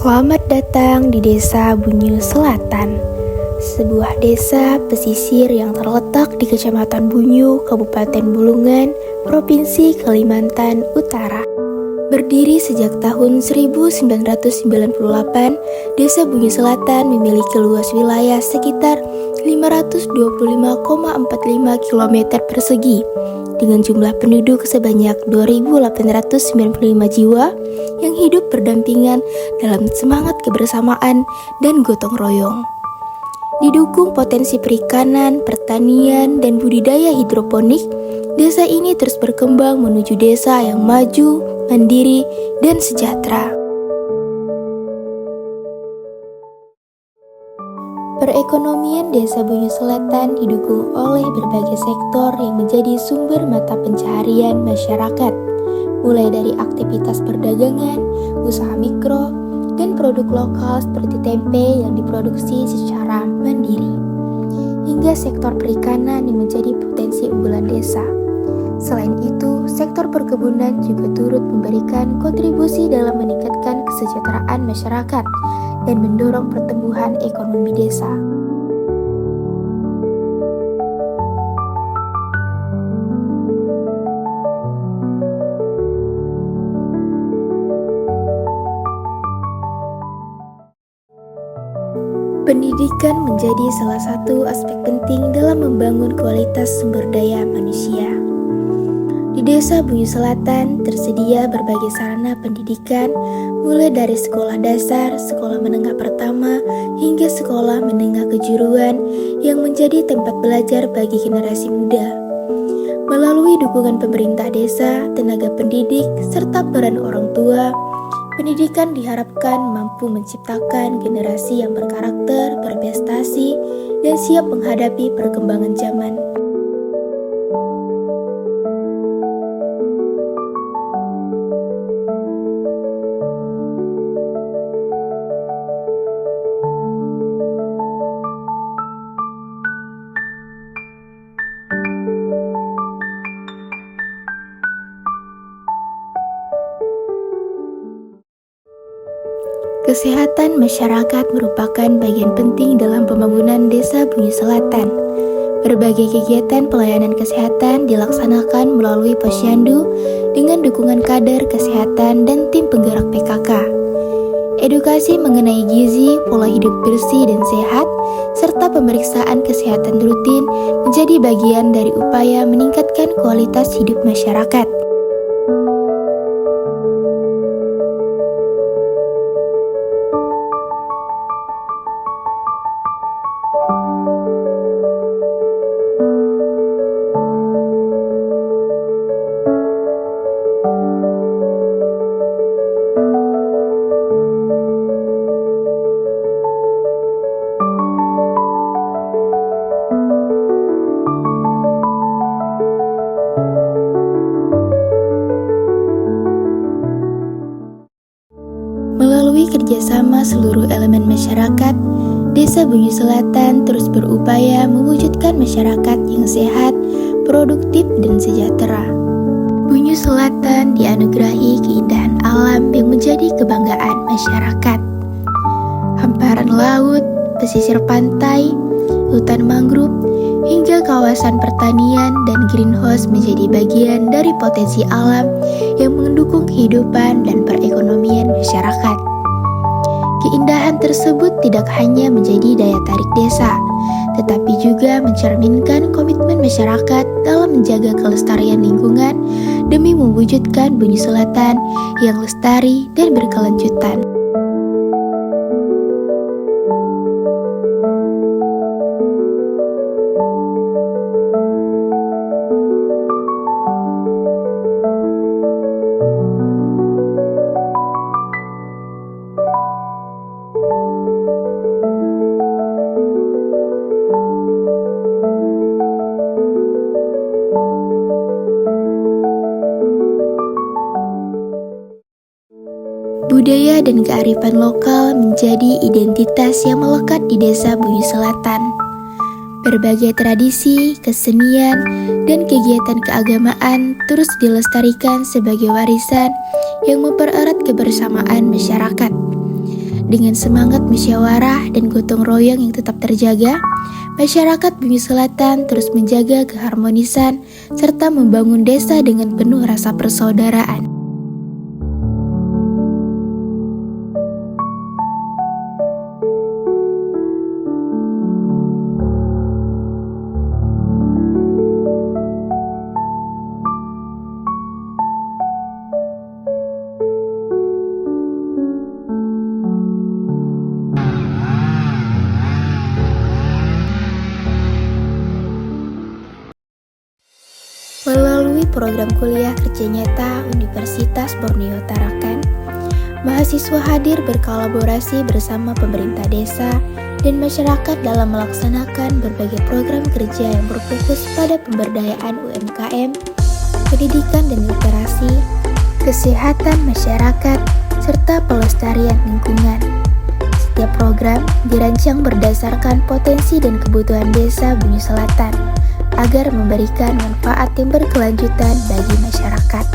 Selamat datang di Desa Bunyu Selatan, sebuah desa pesisir yang terletak di Kecamatan Bunyu, Kabupaten Bulungan, Provinsi Kalimantan Utara. Berdiri sejak tahun 1998, Desa Bunyu Selatan memiliki luas wilayah sekitar 525,45 km persegi dengan jumlah penduduk sebanyak 2.895 jiwa yang hidup berdampingan dalam semangat kebersamaan dan gotong royong. Didukung potensi perikanan, pertanian, dan budidaya hidroponik, desa ini terus berkembang menuju desa yang maju, mandiri, dan sejahtera. Perekonomian Desa Bunyu Selatan didukung oleh berbagai sektor yang menjadi sumber mata pencaharian masyarakat, mulai dari aktivitas perdagangan, usaha mikro, dan produk lokal seperti tempe yang diproduksi secara mandiri, hingga sektor perikanan yang menjadi potensi unggulan desa. Selain itu, sektor perkebunan juga turut memberikan kontribusi dalam meningkatkan kesejahteraan masyarakat dan mendorong pertumbuhan ekonomi desa. Pendidikan menjadi salah satu aspek penting dalam membangun kualitas sumber daya manusia. Di Desa Bunyu Selatan tersedia berbagai sarana pendidikan, mulai dari sekolah dasar, sekolah menengah pertama, hingga sekolah menengah kejuruan yang menjadi tempat belajar bagi generasi muda. Melalui dukungan pemerintah desa, tenaga pendidik, serta peran orang tua, pendidikan diharapkan mampu menciptakan generasi yang berkarakter, berprestasi, dan siap menghadapi perkembangan zaman. Kesehatan masyarakat merupakan bagian penting dalam pembangunan Desa Bunyu Selatan. Berbagai kegiatan pelayanan kesehatan dilaksanakan melalui posyandu dengan dukungan kader kesehatan dan tim penggerak PKK. Edukasi mengenai gizi, pola hidup bersih dan sehat, serta pemeriksaan kesehatan rutin menjadi bagian dari upaya meningkatkan kualitas hidup masyarakat. Melalui kerjasama seluruh elemen masyarakat, Desa Bunyu Selatan terus berupaya mewujudkan masyarakat yang sehat, produktif, dan sejahtera. Bunyu Selatan dianugerahi keindahan alam yang menjadi kebanggaan masyarakat. Hamparan laut, pesisir pantai, hutan mangrove, hingga kawasan pertanian dan greenhouse menjadi bagian dari potensi alam yang mendukung kehidupan dan perekonomian masyarakat. Keindahan tersebut tidak hanya menjadi daya tarik desa, tetapi juga mencerminkan komitmen masyarakat dalam menjaga kelestarian lingkungan demi mewujudkan Bunyu Selatan yang lestari dan berkelanjutan. Budaya dan kearifan lokal menjadi identitas yang melekat di Desa Bunyu Selatan. Berbagai tradisi, kesenian, dan kegiatan keagamaan terus dilestarikan sebagai warisan yang mempererat kebersamaan masyarakat. Dengan semangat musyawarah dan gotong royong yang tetap terjaga, masyarakat Bumi Selatan terus menjaga keharmonisan serta membangun desa dengan penuh rasa persaudaraan. Melalui program kuliah kerja nyata Universitas Borneo Tarakan, mahasiswa hadir berkolaborasi bersama pemerintah desa dan masyarakat dalam melaksanakan berbagai program kerja yang berfokus pada pemberdayaan UMKM, pendidikan dan literasi, kesehatan masyarakat, serta pelestarian lingkungan. Setiap program dirancang berdasarkan potensi dan kebutuhan desa Bumi Selatan, agar memberikan manfaat yang berkelanjutan bagi masyarakat.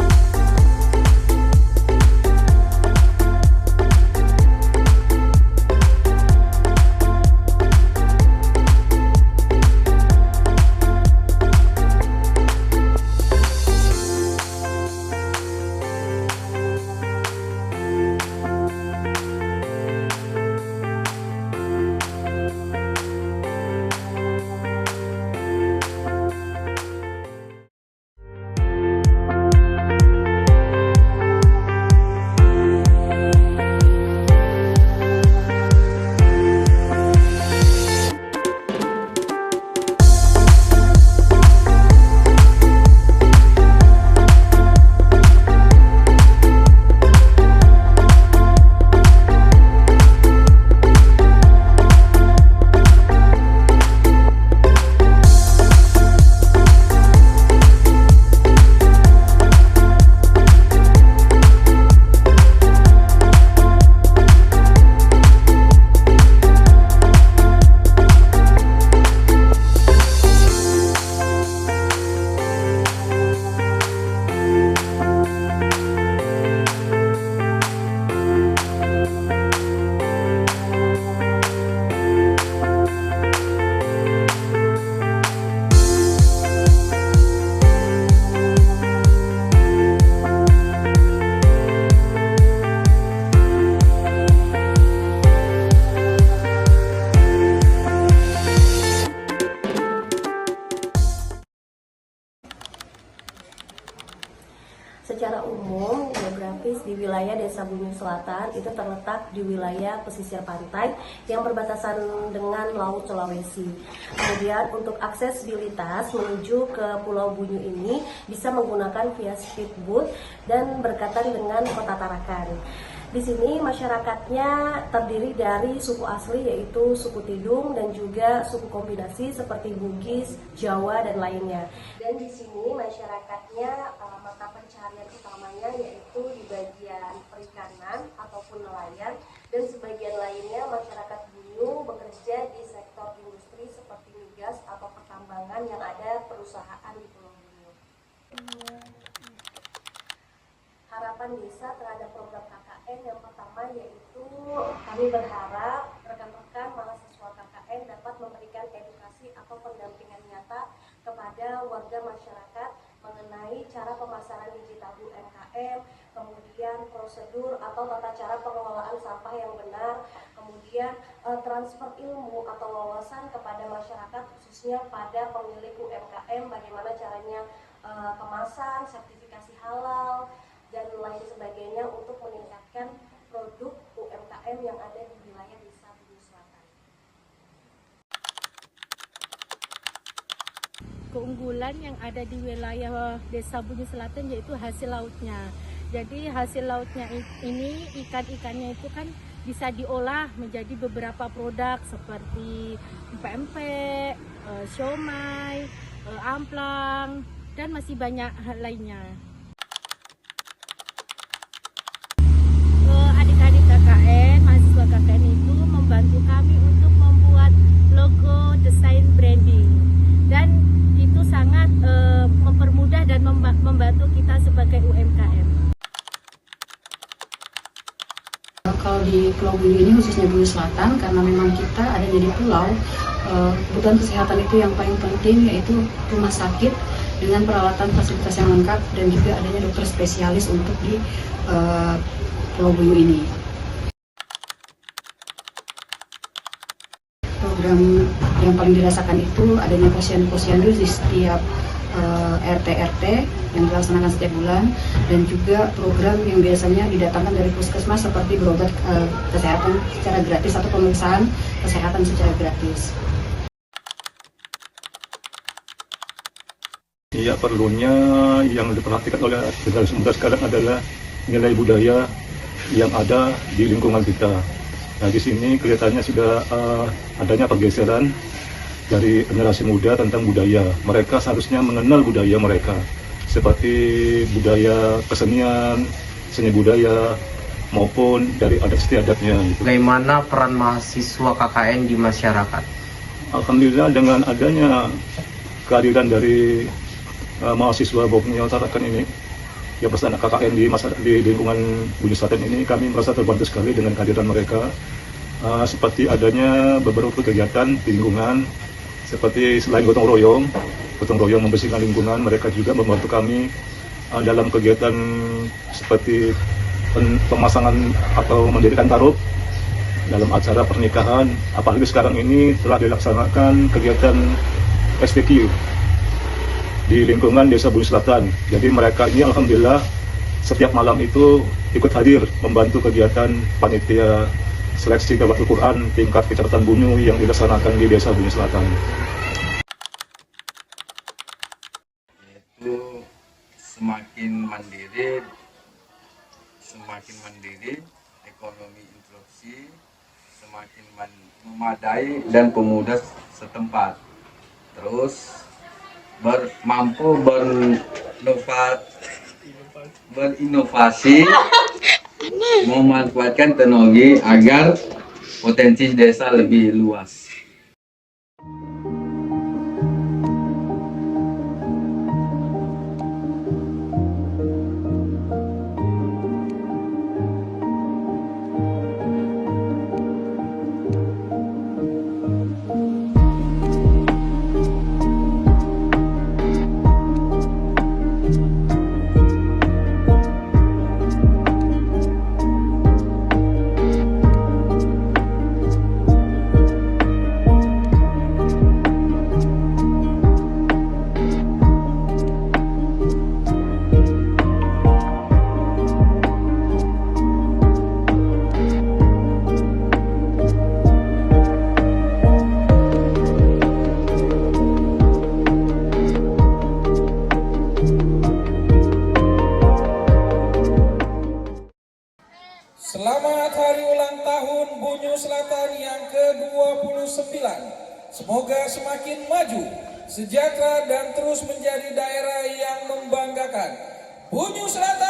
Secara umum, geografis di wilayah Desa Bumi Selatan itu terletak di wilayah pesisir pantai yang berbatasan dengan Laut Sulawesi. Kemudian untuk aksesibilitas menuju ke Pulau Bunyu ini bisa menggunakan via speedboat dan berkaitan dengan Kota Tarakan. Di sini masyarakatnya terdiri dari suku asli yaitu suku Tidung dan juga suku kombinasi seperti Bugis, Jawa dan lainnya. Dan di sini masyarakatnya mata pencarian utamanya yaitu di bagian perikanan ataupun nelayan, dan sebagian lainnya masyarakat Bunyu bekerja di sektor industri seperti migas atau pertambangan yang ada perusahaan di Pulau Bunyu. Harapan desa terhadap program KKN yang pertama yaitu kami berharap rekan-rekan mahasiswa KKN dapat memberikan edukasi atau pendampingan nyata kepada warga masyarakat mengenai cara pemasaran digital UMKM, kemudian prosedur atau tata cara pengelolaan sampah yang benar, kemudian transfer ilmu atau wawasan kepada masyarakat khususnya pada pemilik UMKM, bagaimana caranya kemasan, sertifikasi halal, dan lain sebagainya untuk meningkatkan produk UMKM yang ada di wilayah Desa Bunyu Selatan. Keunggulan yang ada di wilayah Desa Bunyu Selatan yaitu hasil lautnya. Jadi hasil lautnya ini, ikan-ikannya itu kan bisa diolah menjadi beberapa produk seperti pempek, siomay, amplang, dan masih banyak hal lainnya. Adik-adik KKN, mahasiswa KKN itu membantu kami untuk membuat logo, desain, branding, dan itu sangat mempermudah dan membantu kita sebagai UMKM. kalau di Pulau Bulu ini khususnya Bulu Selatan, karena memang kita ada di pulau, kebutuhan kesehatan itu yang paling penting yaitu rumah sakit dengan peralatan fasilitas yang lengkap dan juga adanya dokter spesialis untuk di Pulau Bulu ini. Program yang paling dirasakan itu adanya posyandu di setiap RT-RT yang dilaksanakan setiap bulan, dan juga program yang biasanya didatangkan dari puskesmas seperti berobat kesehatan secara gratis atau pemeriksaan kesehatan secara gratis. Iya, perlunya yang diperhatikan oleh generasi muda sekarang adalah nilai budaya yang ada di lingkungan kita. Nah, di sini kelihatannya sudah adanya pergeseran dari generasi muda tentang budaya. Mereka seharusnya mengenal budaya mereka, seperti budaya kesenian, seni budaya, maupun dari adat istiadatnya. Gitu. Bagaimana peran mahasiswa KKN di masyarakat? Alhamdulillah dengan adanya kehadiran dari mahasiswa Bognia Utarakan ini, yang bersama KKN di lingkungan Bunyu Selatan ini, kami merasa terbantu sekali dengan kehadiran mereka. Seperti adanya beberapa kegiatan di lingkungan, seperti selain gotong royong membersihkan lingkungan, mereka juga membantu kami dalam kegiatan seperti pemasangan atau mendirikan taruh dalam acara pernikahan. Apalagi sekarang ini telah dilaksanakan kegiatan STQ di lingkungan Desa Bunyu Selatan. Jadi mereka ini alhamdulillah setiap malam itu ikut hadir membantu kegiatan panitia seleksi Al Quran tingkat Kecamatan Bunyu yang dilaksanakan di Desa Bunyu Selatan. Yaitu semakin mandiri, ekonomi inklusi semakin memadai dan pemuda setempat. Terus mampu berinovasi, memanfaatkan teknologi agar potensi desa lebih luas. Selamat Hari Ulang Tahun Bunyu Selatan yang ke-29. Semoga semakin maju, sejahtera dan terus menjadi daerah yang membanggakan. Bunyu Selatan.